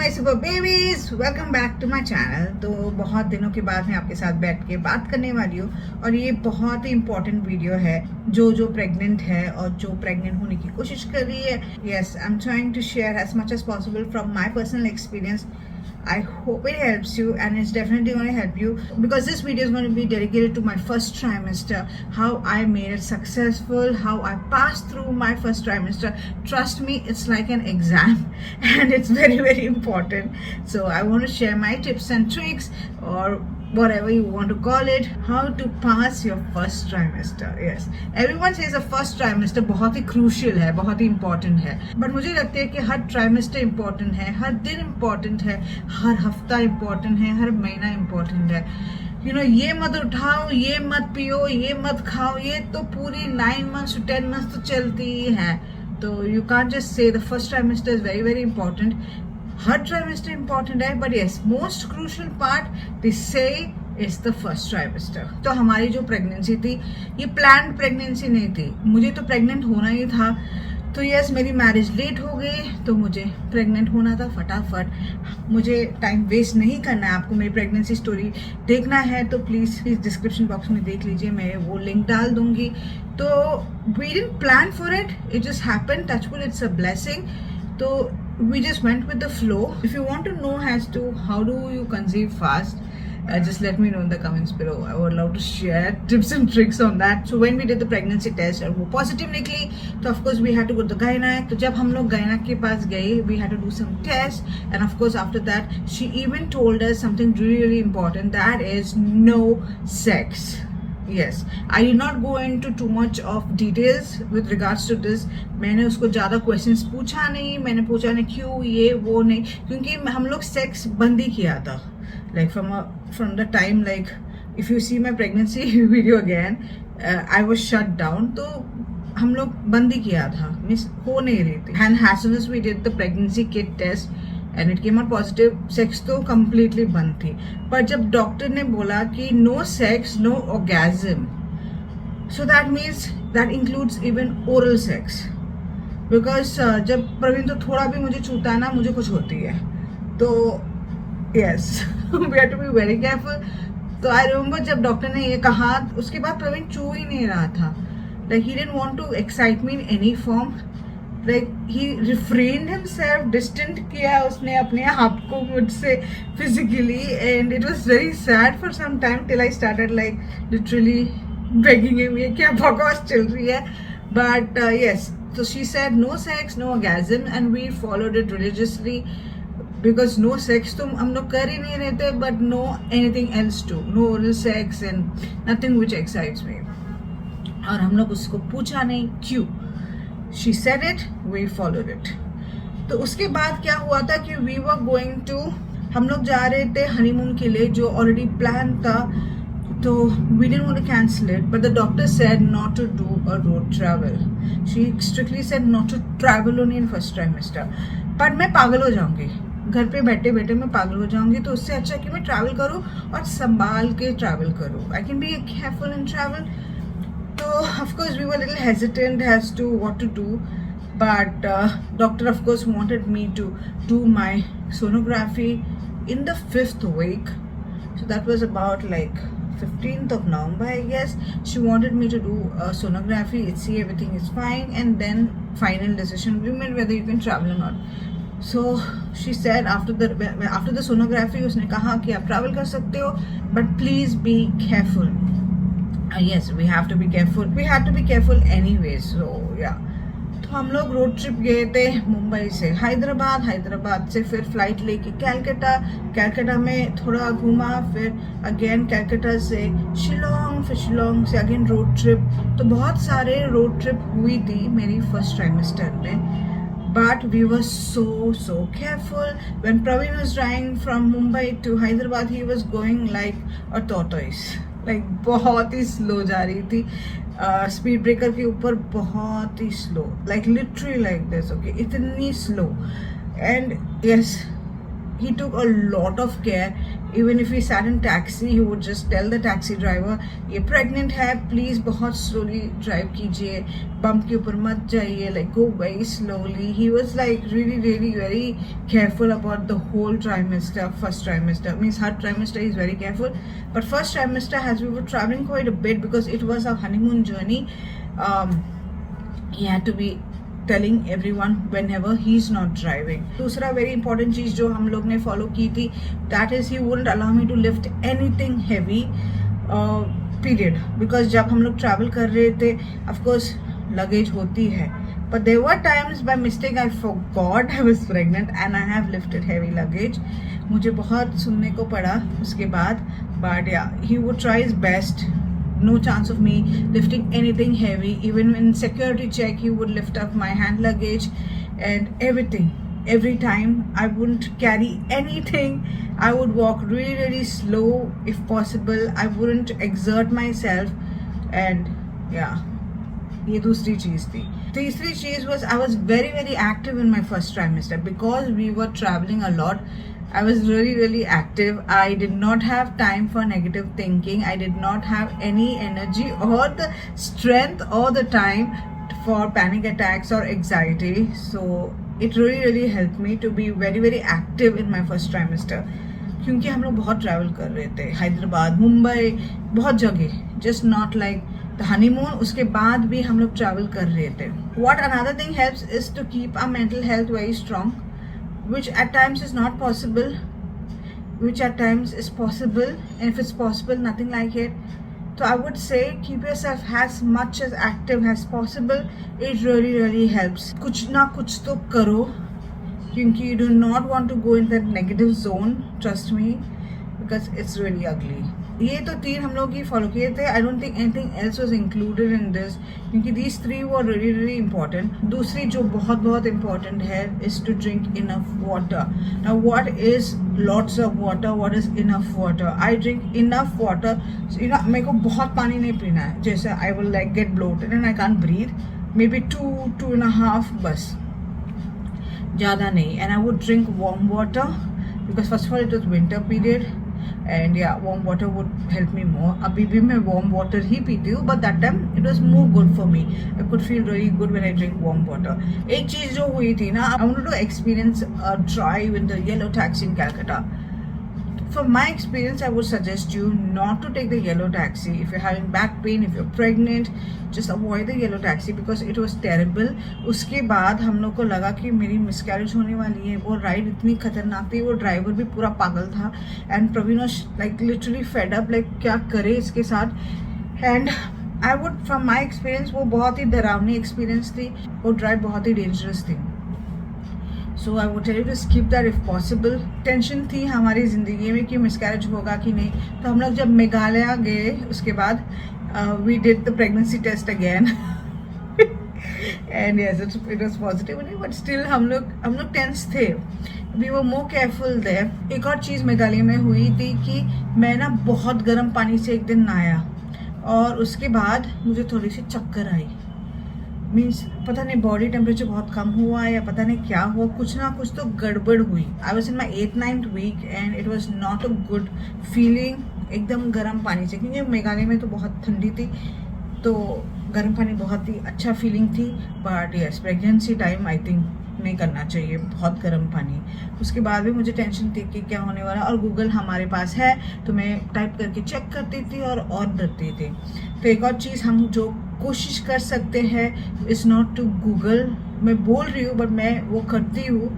My super babies, welcome back to my channel. तो बहुत दिनों के बाद मैं आपके साथ बैठ के बात करने वाली हूँ और ये बहुत ही इंपॉर्टेंट वीडियो है जो प्रेग्नेंट है और जो प्रेग्नेंट होने की कोशिश कर रही है। Yes, I am trying to share as much as possible from my personal experience. I hope it helps you, and it's definitely going to help you because this video is going to be dedicated to my first trimester, how I made it successful, how I passed through my first trimester. Trust me, it's like an exam and it's very, very important. So I want to share my tips and tricks, or whatever you want to call it, how to pass your first trimester. Yes, everyone says the first trimester बहुत ही crucial है, बहुत ही important है, but मुझे लगता है कि हर trimester important है, हर दिन important है, हर हफ्ता important है, हर महीना important है. ये मत उठाओ, ये मत पियो, ये मत खाओ, ये तो पूरी 9 months to 10 months तो चलती ही है. तो you can't just say the first trimester is very, very important. हर ट्राइमेस्टर इंपॉर्टेंट है, but yes, most crucial part they say is the first trimester. तो हमारी जो प्रेगनेंसी थी, ये प्लान्ड प्रेगनेंसी नहीं थी, मुझे तो प्रेग्नेंट होना ही था. तो यस, मेरी मैरिज लेट हो गई, तो मुझे प्रेग्नेंट होना था फटाफट. मुझे टाइम वेस्ट नहीं करना है. आपको मेरी प्रेगनेंसी स्टोरी देखना है तो प्लीज़ डिस्क्रिप्शन बॉक्स में देख लीजिए, मैं वो लिंक डाल दूंगी. तो we didn't plan for it, it just happened. Touch wood, it's a blessing. तो we just went with the flow. If you want to know as to how do you conceive fast, just let me know in the comments below. I would love to share tips and tricks on that. So when we did the pregnancy test और वो positive निकली, तो of course we had to go to the gynec. तो जब हम लोग gynec के पास गए, we had to do some tests, and of course after that she even told us something really, really important, that is no sex. Yes, I did not go into too much of details with regards to this. मैंने उसको ज़्यादा questions पूछा नहीं, मैंने पूछा नहीं क्यों ये वो नहीं, क्योंकि हम लोग सेक्स बंद ही किया था. Like from the time, like if you see my pregnancy video again, I was shut down. तो हम लोग बंद ही किया था, मिस हो नहीं रही थी. And as soon as we did the pregnancy kit test and it came out positive, sex तो completely बंद थी. पर जब डॉक्टर ने बोला कि no sex, no orgasm, so that means that includes even oral sex. Because जब प्रवीण तो थोड़ा भी मुझे छूता है ना, मुझे कुछ होती है. तो yes, we have to be very careful. तो I remember जब डॉक्टर ने ये कहा, उसके बाद प्रवीण छू ही नहीं रहा था. Like he didn't want to excite me in any form. Like he refrained himself, distant किया उसने अपने आप को मुझसे physically, and it was very sad for some time till I started like literally begging him, ये क्या बकवास चल रही है. But yes, so she said no sex, no orgasm, and we followed it religiously because no sex तो हम लोग कर ही नहीं रहे थे, but no anything else too, no oral sex and nothing which excites me. और हम लोग उसको पूछा नहीं क्यों. She said it, we followed it. तो उसके बाद क्या हुआ था कि we were going to, हम लोग जा रहे थे हनीमून के लिए, जो ऑलरेडी प्लान था. तो we didn't want to cancel it, but the doctor said not to do a road travel. She strictly said not to travel only in first trimester. पर मैं पागल हो जाऊंगी, घर पे बैठे बैठे मैं पागल हो जाऊंगी. तो उससे अच्छा कि मैं ट्रैवल करूँ और संभाल के ट्रैवल करूँ. I can be careful in travel. So of course we were a little hesitant as to what to do, but doctor of course wanted me to do my sonography in the 5th week. So that was about like 15th of November, I guess. She wanted me to do a sonography, see everything is fine, and then final decision will be made whether you can travel or not. So she said after the sonography उसने कहा कि आप travel कर सकते हो, but please be careful. Yes, we have to be careful. We had to be careful anyway. So yeah. तो हम लोग रोड ट्रिप गए थे मुंबई से हैदराबाद, हैदराबाद से फिर फ्लाइट लेके कैलकाटा, कैलकाटा में थोड़ा घूमा, फिर अगेन कैलकाटा से शिलोंग, फिर शिलोंग से अगेन रोड ट्रिप. तो बहुत सारे रोड ट्रिप हुई थी मेरी फर्स्ट ट्राइमेस्टर में. But we were so careful. When Praveen was driving from Mumbai to Hyderabad, he was going like a tortoise. Like बहुत ही स्लो जा रही थी. स्पीड ब्रेकर के ऊपर बहुत ही slow, like literally like this, okay, इतनी slow. And yes, he took a lot of care Even if we sat in taxi, he would just tell the taxi driver, ये pregnant है, please बहुत slowly drive कीजिए, bump के ऊपर मत जाइए, like go very slowly. He was like really very careful about the whole trimester. First trimester means her trimester is very careful, but first trimester, as we were traveling quite a bit because it was a honeymoon journey, he had to be telling everyone whenever he's not driving. दूसरा very important चीज जो हम लोग ने follow की थी, that is he wouldn't allow me to lift anything heavy, period. Because जब हम लोग travel कर रहे थे, of course luggage होती है, but there were times by mistake I forgot I was pregnant and I have lifted heavy luggage. मुझे बहुत सुनने को पड़ा उसके बाद, but yeah, he would try his best. No chance of me lifting anything heavy. Even in security check, he would lift up my hand luggage and everything. Every time I wouldn't carry anything. I would walk really slow if possible. I wouldn't exert myself. And yeah, ये दूसरी चीज थी. तीसरी चीज was I was very active in my first trimester because we were traveling a lot. I was really active. I did not have time for negative thinking. I did not have any energy or the strength or the time for panic attacks or anxiety. So it really helped me to be very active in my first trimester. क्योंकि हम लोग बहुत travel कर रहे थे, हैदराबाद, मुंबई, बहुत जगह, just not like the honeymoon. उसके बाद भी हम लोग ट्रैवल कर रहे थे. What another thing helps is to keep our mental health very strong, which at times is not possible, which at times is possible, and if it's possible, nothing like it. So I would say keep yourself as much as active as possible. It really helps. कुछ ना कुछ तो करो, क्योंकि you do not want to go in that negative zone, trust me, because it's really ugly. ये तो 3 हम लोग ही फॉलो किए थे. I don't think anything else was included in this, क्योंकि दीज 3 वर really important. दूसरी जो बहुत important है is to drink enough water. Now what is lots of water, what is enough water? I drink enough water. मेरे को बहुत पानी नहीं पीना है. जैसे I will like get bloated and I can't breathe. Maybe 2.5 बस, ज़्यादा नहीं. And I would drink warm water because first of all it was winter period and yeah, warm water would help me more. अभी भी मैं warm water ही पीती हूँ, but that time it was more good for me. I could feel really good when I drink warm water. एक चीज़ जो हुई थी ना, I wanted to experience a drive in the yellow taxi in Calcutta. From my experience, I would suggest you not to take the yellow taxi. If you're having back pain, if you're pregnant, just avoid the yellow taxi because it was terrible. उसके बाद हम लोग को लगा कि मेरी miscarriage होने वाली है. वो राइड इतनी खतरनाक थी, वो ड्राइवर भी पूरा पागल था. And Praveen was like literally fed up, like क्या करे इसके साथ. And I would from my experience, वो बहुत ही डरावनी एक्सपीरियंस थी. वो ड्राइव बहुत ही डेंजरस थी. So I would tell you to skip that if possible. Tension थी हमारी ज़िंदगी में कि मिसकैरेज होगा कि नहीं. तो हम लोग जब मेघालय गए उसके बाद we did the pregnancy test again and yes it was positive, but still हम लोग टेंस थे. We were more careful there. एक और चीज़ मेघालय में हुई थी कि मैं ना बहुत गर्म पानी से एक दिन नहाया और उसके बाद मुझे थोड़ी सी चक्कर आई. मीन्स पता नहीं बॉडी टेम्परेचर बहुत कम हुआ या पता नहीं क्या हुआ, कुछ ना कुछ तो गड़बड़ हुई. I was in my 8th-9th week and it was not a good feeling एकदम गर्म पानी से, क्योंकि मेघालय में तो बहुत ठंडी थी, तो गर्म पानी बहुत ही अच्छा फीलिंग थी. But yes, pregnancy time I think नहीं करना चाहिए बहुत गर्म पानी. उसके बाद भी मुझे टेंशन थी कि क्या होने वाला, और गूगल हमारे पास है तो मैं टाइप करके चेक करती थी और डरती थी. तो एक और चीज़ हम जो कोशिश कर सकते हैं इज़ नॉट टू गूगल. मैं बोल रही हूँ बट मैं वो करती हूँ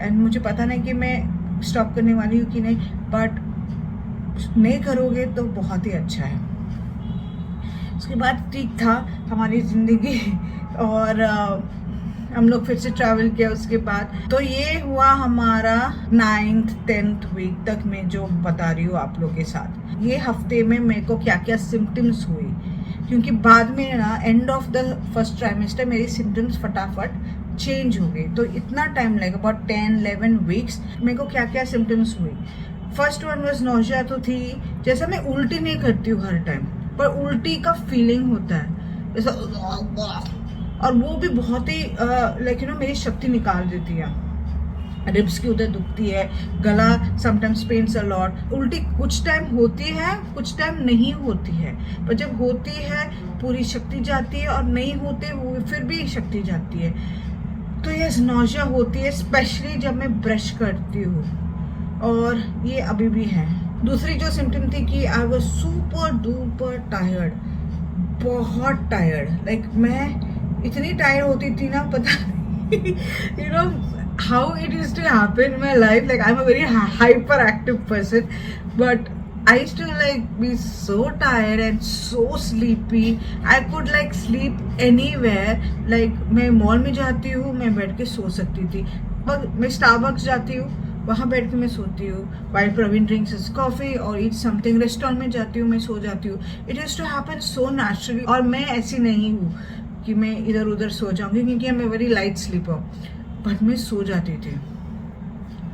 एंड मुझे पता नहीं कि मैं स्टॉप करने वाली हूँ कि नहीं, बट नहीं करोगे तो बहुत ही अच्छा है. उसके बाद ठीक था हमारी ज़िंदगी और हम लोग फिर से ट्रैवल किया उसके बाद. तो ये हुआ हमारा 9th-10th वीक तक मैं जो बता रही हूँ आप लोगों के साथ. ये हफ्ते में मेरे को क्या क्या सिम्टम्स हुई, क्योंकि बाद में ना end of the first trimester मेरी सिम्टम्स फटाफट चेंज हो गई. तो इतना टाइम लगा, अबाउट 10-11 वीक्स मेरे को क्या क्या सिम्टम्स हुई. फर्स्ट वन वाज नौजिया तो थी. जैसा मैं उल्टी नहीं करती हूँ हर टाइम, पर उल्टी का फीलिंग होता है जैसा, और वो भी बहुत ही लाइक मेरी शक्ति निकाल देती है. रिब्स की उधर दुखती है, गला समटाइम्स पेन्स अ लॉट। उल्टी कुछ टाइम होती है, कुछ टाइम नहीं होती है, पर जब होती है पूरी शक्ति जाती है, और नहीं होते हुए फिर भी शक्ति जाती है। तो ये नौजिया होती है, स्पेशली जब मैं ब्रश करती हूँ, और ये अभी भी है। दूसरी जो सिम्टम थी कि I was super duper tired, बहुत टायर्ड। लाइक मैं इतनी टायर्ड होती थी ना, पता नहीं you know how it used to happen in my life. Like I'm a very hyperactive person, but I used to like be so tired and so sleepy. I could like sleep anywhere. Like मैं mall में जाती हूँ, मैं बैठ के सो सकती थी। पर मैं स्टारबक्स जाती हूँ, वहाँ बैठ के मैं सोती हूँ। While Praveen drinks his coffee or eats something, restaurant में जाती हूँ, मैं सो जाती हूँ। It used to happen so naturally. और मैं ऐसी नहीं हूँ कि मैं इधर उधर सो जाऊँगी, क्योंकि I'm a very light sleeper. But मैं सो जाती थी।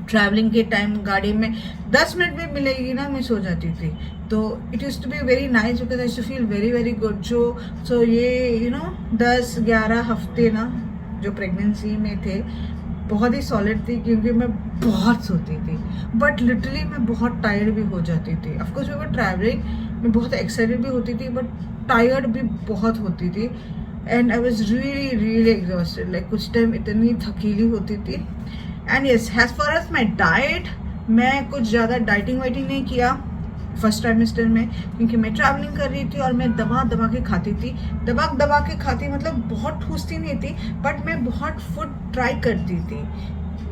ट्रैवलिंग के टाइम गाड़ी में 10 मिनट में मिलेगी ना, मैं सो जाती थी। तो it use to be very nice, because I used to feel very very good. So ये 10-11 हफ्ते ना जो प्रेगनेंसी में थे, बहुत ही सॉलिड थी, क्योंकि मैं बहुत सोती थी, बट लिटरली मैं बहुत टायर्ड भी हो जाती थी। ऑफकोर्स वी वर ट्रैवलिंग, मैं बहुत एक्साइटेड भी होती थी, बट टायर्ड भी बहुत होती थी। And I was really really exhausted. Like कुछ टाइम इतनी थकीली होती थी। And yes, as far as my diet, मैं कुछ ज़्यादा डाइटिंग वाइटिंग नहीं किया फर्स्ट ट्राइमेस्टर में, क्योंकि मैं ट्रैवलिंग कर रही थी और मैं दबा दबा के खाती थी। दबा के खाती मतलब बहुत ठूसती नहीं थी, बट मैं बहुत फूड ट्राई करती थी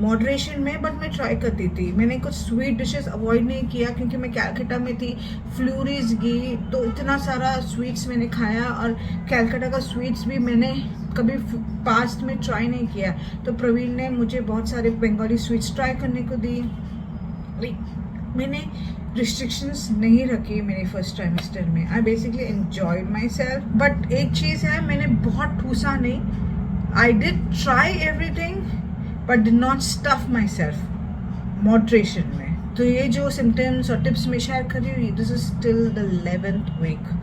मॉडरेशन में, बट मैं ट्राई करती थी। मैंने कुछ स्वीट डिशेस अवॉइड नहीं किया, क्योंकि मैं कैलकाटा में थी, फ्लूरीज गई, तो इतना सारा स्वीट्स मैंने खाया, और कैलकाटा का स्वीट्स भी मैंने कभी पास्ट में ट्राई नहीं किया। तो प्रवीण ने मुझे बहुत सारे बंगाली स्वीट्स ट्राई करने को दी। मैंने रिस्ट्रिक्शंस नहीं रखी मेरे फर्स्ट ट्राइमेस्टर में। I basically enjoyed my self. But एक चीज़ है, मैंने बहुत ठूसा नहीं। I did try everything but did not stuff my self moderation में। तो ये जो सिम्टम्स और टिप्स मैं शेयर कर रही हूँ, this is still the 11th week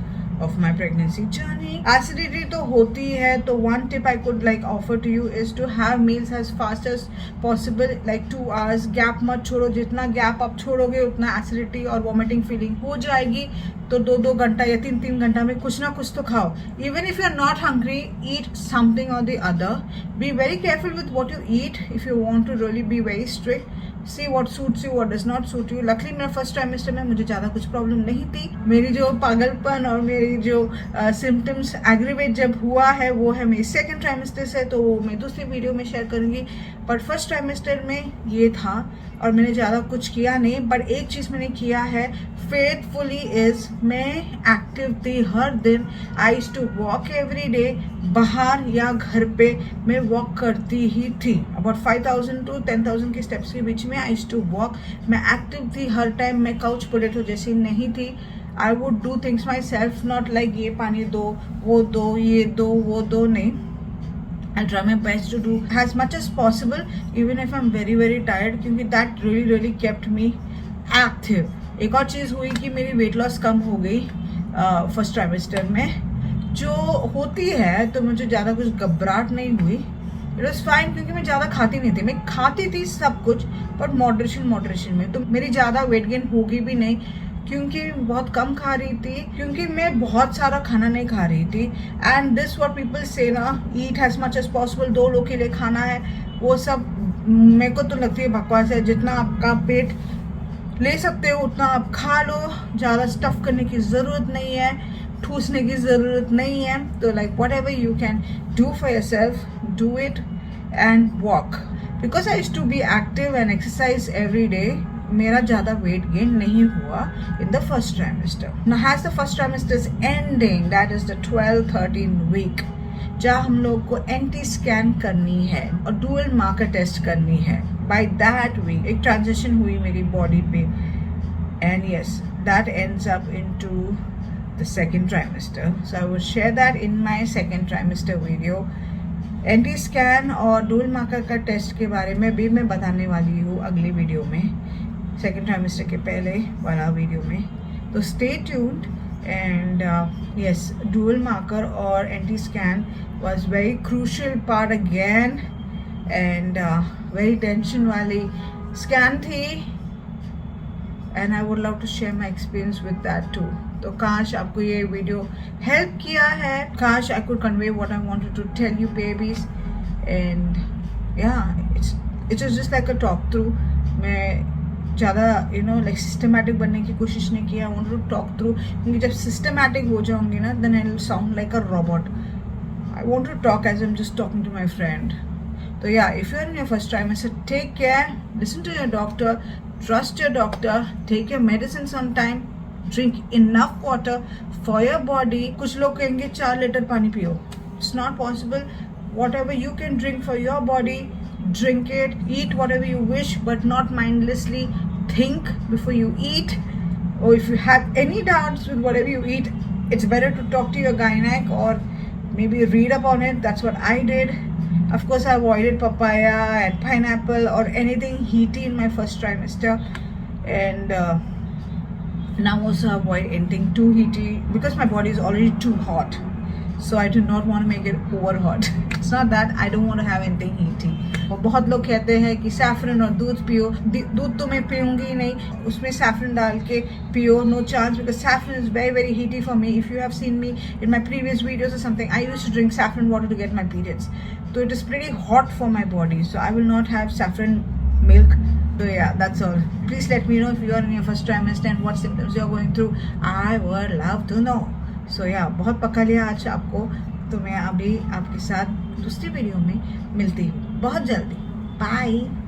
of my pregnancy journey. Acidity तो होती है, तो one tip I could like offer to you is to have meals as fast as possible, like 2 hours gap मत छोड़ो। जितना गैप आप छोड़ोगे उतना एसिडिटी और वॉमिटिंग फीलिंग हो जाएगी। तो 2-2 घंटा या 3-3 घंटा में कुछ ना कुछ तो खाओ। Even if you are not hungry, eat something और the other. Be very careful with what you eat if you want to really be very strict. See what suits you, what does not suit you. Luckily मेरा first trimester में मुझे ज़्यादा कुछ problem नहीं थी। मेरी जो पागलपन और मेरी जो सिम्टम्स एग्रीवेट जब हुआ है, वो है मेरी सेकेंड ट्राइमेस्टर से, तो वो मैं दूसरी वीडियो में शेयर करूँगी। बट फर्स्ट ट्राइमेस्टर में ये था, और मैंने ज़्यादा कुछ किया नहीं। बट एक चीज़ मैंने किया है फेथफुली इज, मैं एक्टिव थी हर दिन। I used to walk every day, बाहर या घर पे मैं वॉक करती ही थी। अबाउट 5,000 to 10,000 के स्टेप्स के बीच में आई यूज्ड टू वॉक। मैं एक्टिव थी हर टाइम, मैं काउच पोटैटो जैसी नहीं थी। I would do things my self, not like ये पानी दो, वो दो, ये दो, वो दो, नहीं। I try my best to do as much as possible, even if I'm very very tired, क्योंकि that really kept me active. एक और चीज़ हुई कि मेरी वेट लॉस कम हो गई फर्स्ट ट्राइमेस्टर में, जो होती है। तो मुझे ज़्यादा कुछ घबराहट नहीं हुई। इट वॉज फाइन, क्योंकि मैं ज़्यादा खाती नहीं थी। मैं खाती थी सब कुछ, बट मॉडरेशन में। तो मेरी ज़्यादा वेट गेन होगी भी नहीं, क्योंकि बहुत कम खा रही थी, क्योंकि मैं बहुत सारा खाना नहीं खा रही थी। एंड दिस व्हाट पीपल से ना, eat as much as possible, 2 लोग के लिए खाना है, वो सब मेरे को तो लगती है बकवास है। जितना आपका पेट ले सकते हो उतना आप खा लो, ज़्यादा स्टफ करने की ज़रूरत नहीं है, ठूसने की ज़रूरत नहीं है। तो like whatever you can do for yourself, do it and walk. Because I used to be active and exercise every day, मेरा ज़्यादा वेट गेन नहीं हुआ in the first trimester. Now has the first trimester is ending, that is the 12-13 week, जहाँ हम लोग को anti scan करनी है और डुअल मार्कर टेस्ट करनी है। बाय दैट वीक एक ट्रांजिशन हुई मेरी बॉडी पे, and yes, that ends up into the second trimester. So I will share that in my second trimester video. Anti scan और डुअल मार्कर का test के बारे में भी मैं बताने वाली हूँ अगली वीडियो में, सेकेंड ट्राइमेस्टर के पहले वाला वीडियो में। तो stay tuned. And yes, dual marker और anti scan was very crucial part again and very tension वाली स्कैन थी, and I would love to share my experience with that too. तो काश आपको ये वीडियो हेल्प किया है, काश I could convey what I wanted to tell you babies. And yeah it's just like a talk through. मैं ज़्यादा like systematic बनने की कोशिश नहीं किया. I want to talk through, क्योंकि जब सिस्टमैटिक हो जाऊंगी ना, then I will sound like a robot. I want to talk as I am just talking to my friend. So yeah, if you're in your first trimester, take care, listen to your doctor, trust your doctor, take your medicines on time, drink enough water for your body. कुछ लोग कहेंगे 4 litre पानी पियो. It's not possible. Whatever you can drink for your body, drink it. Eat whatever you wish, but not mindlessly. Think before you eat. Or if you have any doubts with whatever you eat, it's better to talk to your gynec or maybe read up on it. That's what I did. Of course, I avoided papaya and pineapple or anything heaty in my first trimester, and now also avoid anything too heaty because my body is already too hot. So I do not want to make it over hot. It's not that I don't want to have anything heaty. और बहुत लोग कहते हैं कि saffron और दूध पियो. दूध तो मैं पीऊँगी ही नहीं, उसमें सैफरन डाल के पियो. No chance, because saffron is very very heaty for me. If you have seen me in my previous videos और something, I used to drink saffron water to get my periods. So it is pretty hot for my body, so I will not have saffron milk. So yeah, that's all. Please let me know if you are in your first trimester and what symptoms you are going through. I would love to know. So yeah, बहुत पका लिया आज आपको, तो मैं अभी आपके साथ दूसरी वीडियो में मिलती हूँ बहुत जल्दी. Bye.